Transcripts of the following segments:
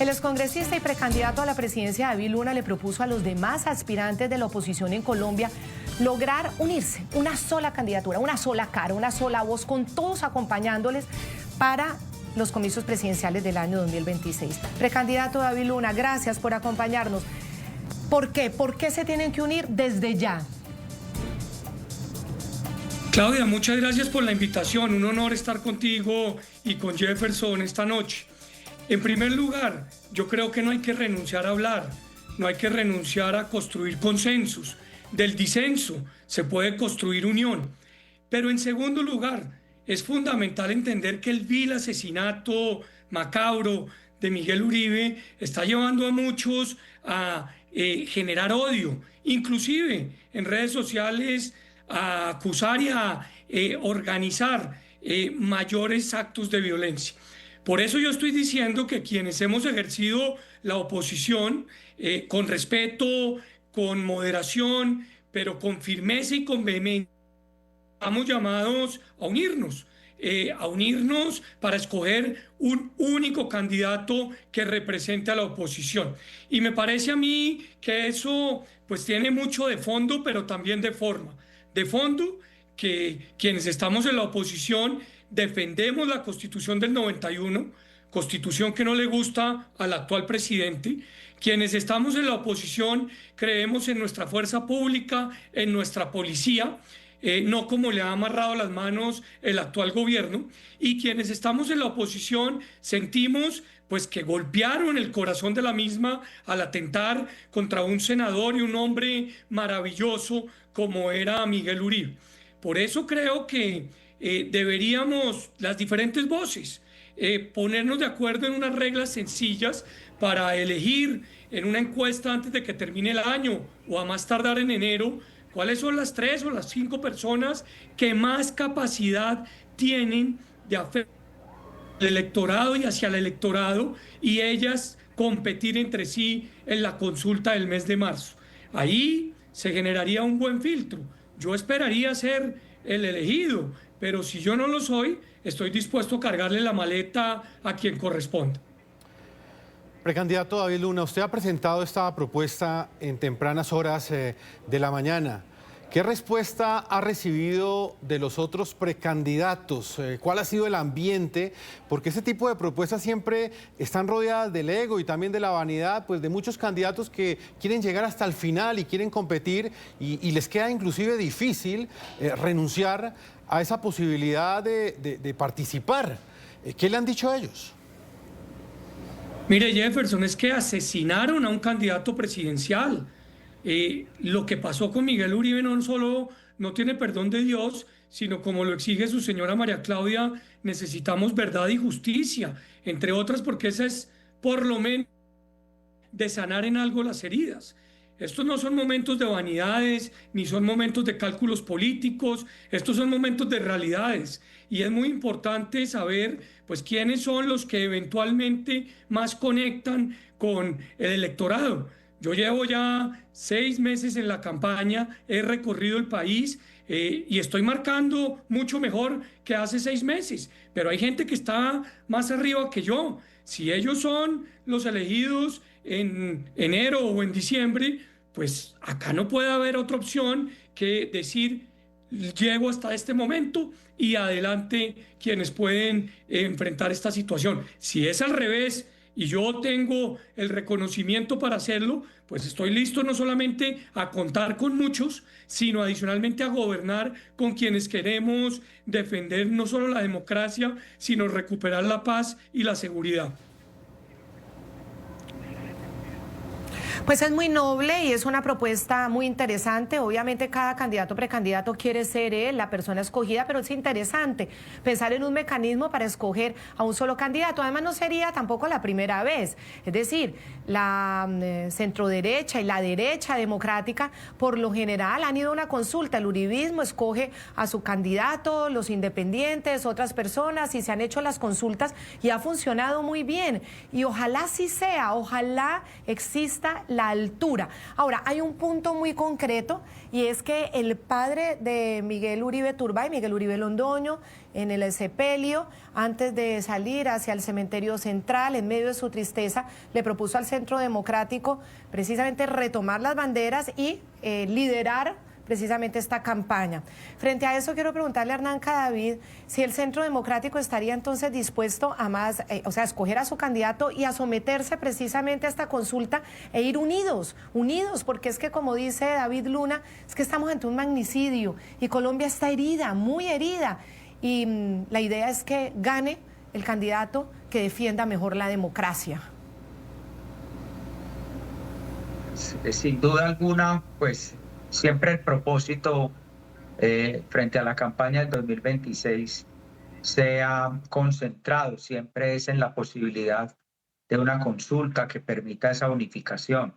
El excongresista y precandidato a la presidencia David Luna le propuso a los demás aspirantes de la oposición en Colombia lograr unirse, una sola candidatura, una sola cara, una sola voz, con todos acompañándoles para los comicios presidenciales del año 2026. Precandidato David Luna, gracias por acompañarnos. ¿Por qué? ¿Por qué se tienen que unir desde ya? Claudia, muchas gracias por la invitación. Un honor estar contigo y con Jefferson esta noche. En primer lugar, yo creo que no hay que renunciar a hablar, no hay que renunciar a construir consensos. Del disenso se puede construir unión. Pero en segundo lugar, es fundamental entender que el vil asesinato macabro de Miguel Uribe está llevando a muchos a generar odio, inclusive en redes sociales, a acusar y a organizar mayores actos de violencia. Por eso yo estoy diciendo que quienes hemos ejercido la oposición con respeto, con moderación, pero con firmeza y con vehemencia, estamos llamados a unirnos para escoger un único candidato que represente a la oposición. Y me parece a mí que eso pues tiene mucho de fondo, pero también de forma. De fondo, que quienes estamos en la oposición defendemos la Constitución del 91, Constitución que no le gusta al actual presidente. Quienes estamos en la oposición creemos en nuestra fuerza pública, en nuestra policía, no como le ha amarrado las manos el actual gobierno. Y quienes estamos en la oposición sentimos pues que golpearon el corazón de la misma al atentar contra un senador y un hombre maravilloso como era Miguel Uribe. Por eso creo que deberíamos, las diferentes voces, ponernos de acuerdo en unas reglas sencillas para elegir en una encuesta antes de que termine el año o a más tardar en enero cuáles son las 3 o las 5 personas que más capacidad tienen de afectar al electorado y hacia el electorado, y ellas competir entre sí en la consulta del mes de marzo. Ahí se generaría un buen filtro. Yo esperaría ser el elegido, pero si yo no lo soy, estoy dispuesto a cargarle la maleta a quien corresponda. Precandidato David Luna, usted ha presentado esta propuesta en tempranas horas de la mañana. ¿Qué respuesta ha recibido de los otros precandidatos? ¿Cuál ha sido el ambiente? Porque ese tipo de propuestas siempre están rodeadas del ego y también de la vanidad, pues de muchos candidatos que quieren llegar hasta el final y quieren competir y les queda inclusive difícil renunciar a esa posibilidad de participar. ¿Qué le han dicho a ellos? Mire, Jefferson, es que asesinaron a un candidato presidencial. Lo que pasó con Miguel Uribe no solo no tiene perdón de Dios, sino como lo exige su señora María Claudia, necesitamos verdad y justicia, entre otras porque esa es por lo menos de sanar en algo las heridas. Estos no son momentos de vanidades, ni son momentos de cálculos políticos, estos son momentos de realidades. Y es muy importante saber, pues, quiénes son los que eventualmente más conectan con el electorado. Yo llevo ya 6 meses en la campaña, he recorrido el país y estoy marcando mucho mejor que hace 6 meses. Pero hay gente que está más arriba que yo. Si ellos son los elegidos en enero o en diciembre, pues acá no puede haber otra opción que decir llego hasta este momento y adelante quienes pueden enfrentar esta situación. Si es al revés y yo tengo el reconocimiento para hacerlo, pues estoy listo no solamente a contar con muchos, sino adicionalmente a gobernar con quienes queremos defender no solo la democracia, sino recuperar la paz y la seguridad. Pues es muy noble y es una propuesta muy interesante. Obviamente cada candidato o precandidato quiere ser él, la persona escogida, pero es interesante pensar en un mecanismo para escoger a un solo candidato. Además no sería tampoco la primera vez. Es decir, la centroderecha y la derecha democrática por lo general han ido a una consulta. El uribismo escoge a su candidato, los independientes, otras personas, y se han hecho las consultas y ha funcionado muy bien. Y ojalá sí sea, ojalá exista la altura. Ahora, hay un punto muy concreto y es que el padre de Miguel Uribe Turbay, Miguel Uribe Londoño, en el sepelio, antes de salir hacia el cementerio central, en medio de su tristeza, le propuso al Centro Democrático precisamente retomar las banderas y liderar precisamente esta campaña. Frente a eso, quiero preguntarle a Hernán Cadavid si el Centro Democrático estaría entonces dispuesto a más, a escoger a su candidato y a someterse precisamente a esta consulta e ir unidos, porque es que, como dice David Luna, es que estamos ante un magnicidio y Colombia está herida, muy herida, y la idea es que gane el candidato que defienda mejor la democracia. Sin duda alguna, pues siempre el propósito frente a la campaña del 2026 se ha concentrado, siempre es en la posibilidad de una consulta que permita esa unificación.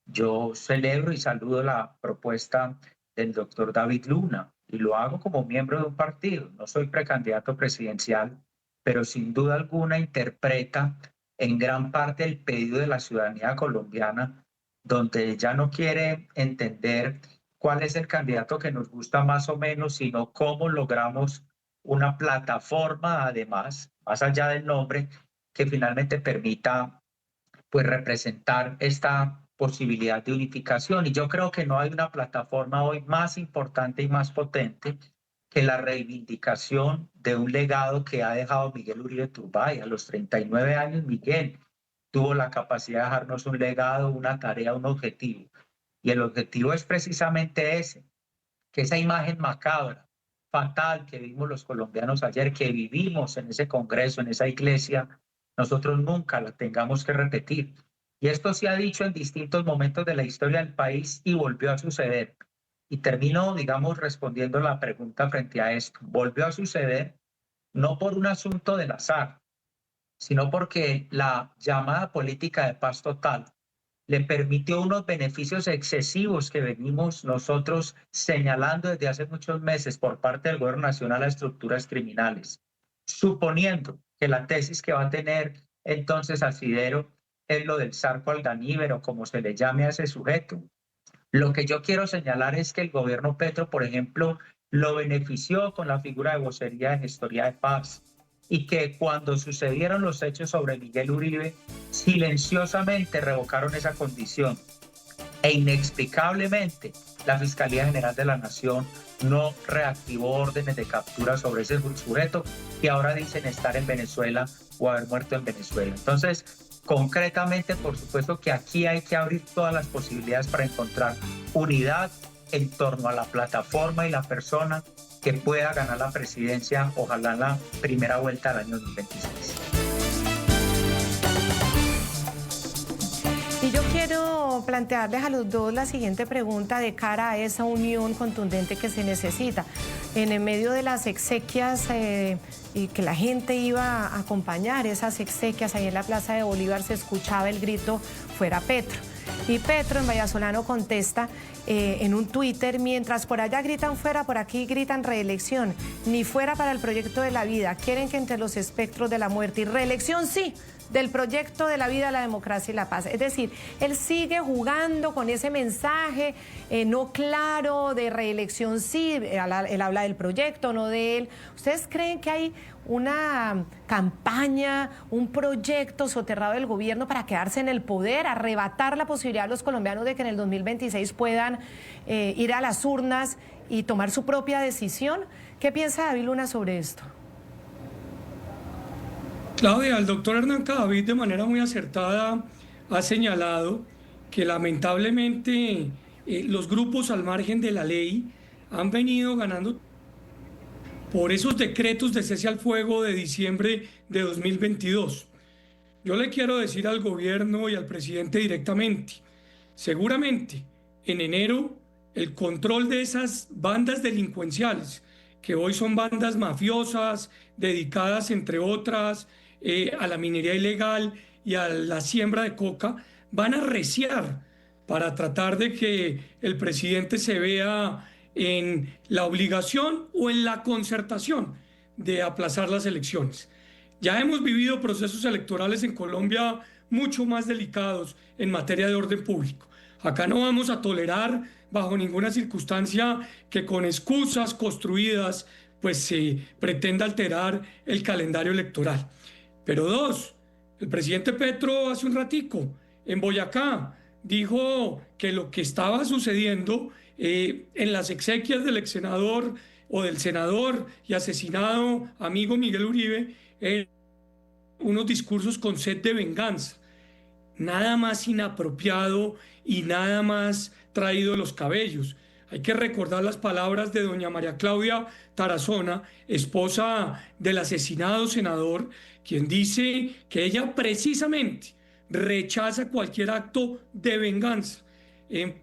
Yo celebro y saludo la propuesta del doctor David Luna y lo hago como miembro de un partido. No soy precandidato presidencial, pero sin duda alguna interpreta en gran parte el pedido de la ciudadanía colombiana, donde ya no quiere entender cuál es el candidato que nos gusta más o menos, sino cómo logramos una plataforma, además, más allá del nombre, que finalmente permita pues representar esta posibilidad de unificación. Y yo creo que no hay una plataforma hoy más importante y más potente que la reivindicación de un legado que ha dejado Miguel Uribe Turbay. A los 39 años, Miguel tuvo la capacidad de dejarnos un legado, una tarea, un objetivo. Y el objetivo es precisamente ese, que esa imagen macabra, fatal que vimos los colombianos ayer, que vivimos en ese congreso, en esa iglesia, nosotros nunca la tengamos que repetir. Y esto se ha dicho en distintos momentos de la historia del país y volvió a suceder. Y termino, digamos, respondiendo la pregunta frente a esto. Volvió a suceder no por un asunto del azar, sino porque la llamada política de paz total le permitió unos beneficios excesivos que venimos nosotros señalando desde hace muchos meses por parte del gobierno nacional a estructuras criminales, suponiendo que la tesis que va a tener entonces Asidero es lo del zarco alganíbero, como se le llame a ese sujeto. Lo que yo quiero señalar es que el gobierno Petro, por ejemplo, lo benefició con la figura de vocería de gestoría de paz, y que cuando sucedieron los hechos sobre Miguel Uribe, silenciosamente revocaron esa condición. E inexplicablemente, la Fiscalía General de la Nación no reactivó órdenes de captura sobre ese sujeto que ahora dicen estar en Venezuela o haber muerto en Venezuela. Entonces, concretamente, por supuesto que aquí hay que abrir todas las posibilidades para encontrar unidad en torno a la plataforma y la persona que pueda ganar la presidencia, ojalá en la primera vuelta del año 2026. Y yo quiero plantearles a los dos la siguiente pregunta de cara a esa unión contundente que se necesita. En el medio de las exequias y que la gente iba a acompañar esas exequias, ahí en la Plaza de Bolívar se escuchaba el grito "fuera Petro". Y Petro en Vallesolano contesta en un Twitter: mientras por allá gritan fuera, por aquí gritan reelección. Ni fuera para el proyecto de la vida. Quieren que entre los espectros de la muerte y reelección sí, del proyecto de la vida, la democracia y la paz. Es decir, él sigue jugando con ese mensaje no claro de reelección sí, él habla del proyecto, no de él. ¿Ustedes creen que hay una campaña, un proyecto soterrado del gobierno para quedarse en el poder, arrebatar la posibilidad a los colombianos de que en el 2026 puedan ir a las urnas y tomar su propia decisión? ¿Qué piensa David Luna sobre esto? Claudia, el doctor Hernán Cadavid de manera muy acertada ha señalado que lamentablemente los grupos al margen de la ley han venido ganando por esos decretos de cese al fuego de diciembre de 2022. Yo le quiero decir al gobierno y al presidente directamente, seguramente en enero el control de esas bandas delincuenciales, que hoy son bandas mafiosas, dedicadas entre otras a la minería ilegal y a la siembra de coca, van a arreciar para tratar de que el presidente se vea en la obligación o en la concertación de aplazar las elecciones. Ya hemos vivido procesos electorales en Colombia mucho más delicados en materia de orden público. Acá no vamos a tolerar bajo ninguna circunstancia que con excusas construidas pues se pretenda alterar el calendario electoral. Pero dos, el presidente Petro hace un ratico en Boyacá dijo que lo que estaba sucediendo en las exequias del ex senador o del senador y asesinado amigo Miguel Uribe, unos discursos con sed de venganza. Nada más inapropiado y nada más traído de los cabellos. Hay que recordar las palabras de doña María Claudia Tarazona, esposa del asesinado senador, quien dice que ella precisamente rechaza cualquier acto de venganza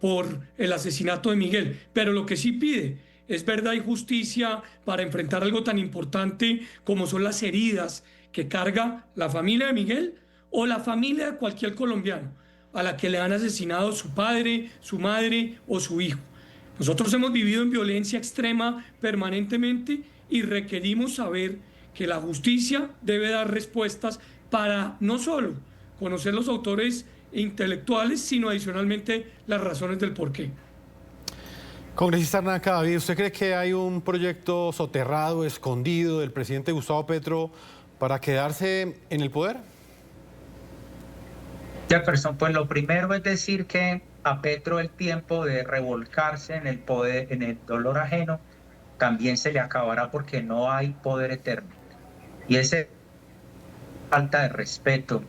por el asesinato de Miguel, pero lo que sí pide es verdad y justicia para enfrentar algo tan importante como son las heridas que carga la familia de Miguel o la familia de cualquier colombiano a la que le han asesinado su padre, su madre o su hijo. Nosotros hemos vivido en violencia extrema permanentemente y requerimos saber que la justicia debe dar respuestas para no solo conocer los autores intelectuales, sino adicionalmente las razones del porqué. Congresista Hernán Cadavid, ¿usted cree que hay un proyecto soterrado, escondido del presidente Gustavo Petro para quedarse en el poder? Jefferson, pues lo primero es decir que a Petro el tiempo de revolcarse en el poder, en el dolor ajeno, también se le acabará porque no hay poder eterno. Y esa falta de respeto,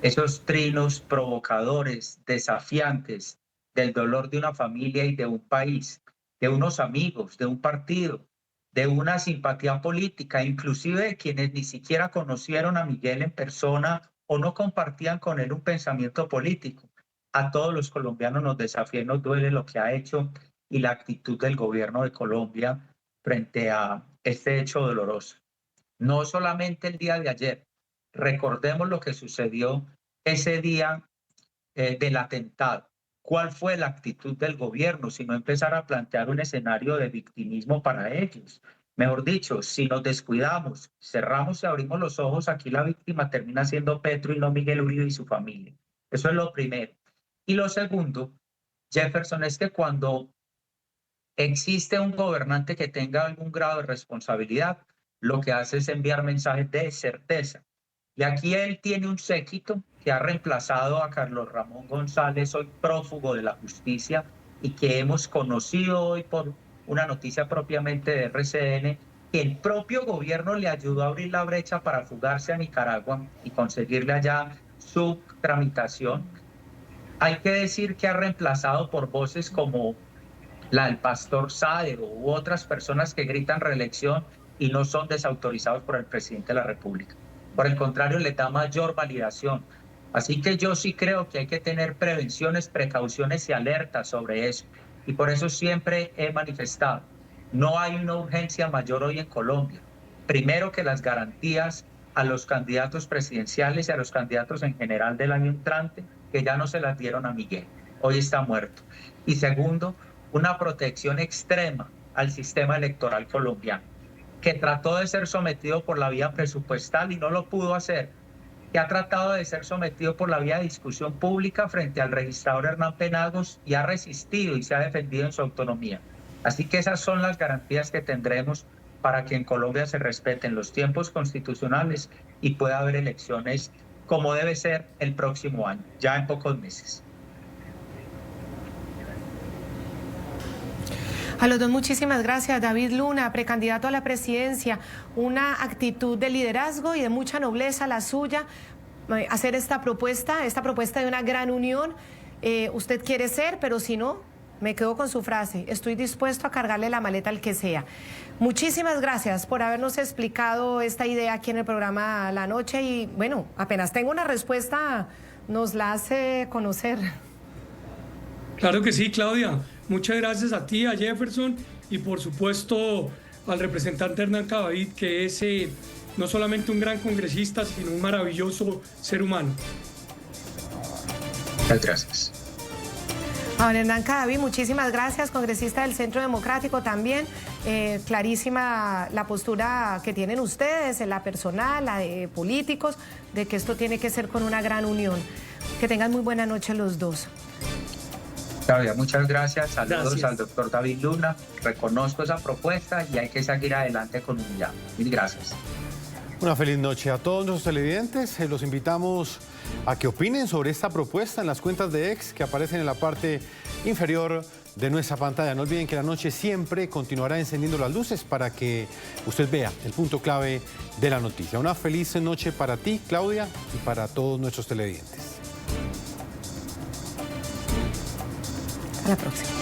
esos trinos provocadores, desafiantes del dolor de una familia y de un país, de unos amigos, de un partido, de una simpatía política, inclusive de quienes ni siquiera conocieron a Miguel en persona o no compartían con él un pensamiento político. A todos los colombianos nos desafía y nos duele lo que ha hecho y la actitud del gobierno de Colombia frente a este hecho doloroso. No solamente el día de ayer, recordemos lo que sucedió ese día del atentado. ¿Cuál fue la actitud del gobierno? Si no empezar a plantear un escenario de victimismo para ellos. Mejor dicho, si nos descuidamos, cerramos y abrimos los ojos, aquí la víctima termina siendo Petro y no Miguel Uribe y su familia. Eso es lo primero. Y lo segundo, Jefferson, es que cuando existe un gobernante que tenga algún grado de responsabilidad, lo que hace es enviar mensajes de certeza. Y aquí él tiene un séquito que ha reemplazado a Carlos Ramón González, hoy prófugo de la justicia, y que hemos conocido hoy por una noticia propiamente de RCN, que el propio gobierno le ayudó a abrir la brecha para fugarse a Nicaragua y conseguirle allá su tramitación. Hay que decir que ha reemplazado por voces como la del pastor Sade u otras personas que gritan reelección y no son desautorizados por el presidente de la República. Por el contrario, le da mayor validación. Así que yo sí creo que hay que tener prevenciones, precauciones y alertas sobre eso. Y por eso siempre he manifestado, no hay una urgencia mayor hoy en Colombia. Primero, que las garantías a los candidatos presidenciales y a los candidatos en general del año entrante, que ya no se las dieron a Miguel. Hoy está muerto. Y segundo, una protección extrema al sistema electoral colombiano, que trató de ser sometido por la vía presupuestal y no lo pudo hacer, que ha tratado de ser sometido por la vía de discusión pública frente al registrador Hernán Penagos y ha resistido y se ha defendido en su autonomía. Así que esas son las garantías que tendremos para que en Colombia se respeten los tiempos constitucionales y pueda haber elecciones como debe ser el próximo año, ya en pocos meses. A los dos, muchísimas gracias. David Luna, precandidato a la presidencia, una actitud de liderazgo y de mucha nobleza la suya, hacer esta propuesta de una gran unión. Usted quiere ser, pero si no, me quedo con su frase, estoy dispuesto a cargarle la maleta al que sea. Muchísimas gracias por habernos explicado esta idea aquí en el programa La Noche y bueno, apenas tengo una respuesta, nos la hace conocer. Claro que sí, Claudia. Muchas gracias a ti, a Jefferson y por supuesto al representante Hernán Cadavid, que es no solamente un gran congresista, sino un maravilloso ser humano. Muchas gracias. A Hernán Cadavid, muchísimas gracias, congresista del Centro Democrático también. clarísima la postura que tienen ustedes, la personal, la de políticos, de que esto tiene que ser con una gran unión. Que tengan muy buena noche los dos. Claudia, muchas gracias. Saludos Gracias al doctor David Luna. Reconozco esa propuesta y hay que seguir adelante con unidad. Mil gracias. Una feliz noche a todos nuestros televidentes. Los invitamos a que opinen sobre esta propuesta en las cuentas de X que aparecen en la parte inferior de nuestra pantalla. No olviden que la noche siempre continuará encendiendo las luces para que usted vea el punto clave de la noticia. Una feliz noche para ti, Claudia, y para todos nuestros televidentes. Hasta la próxima.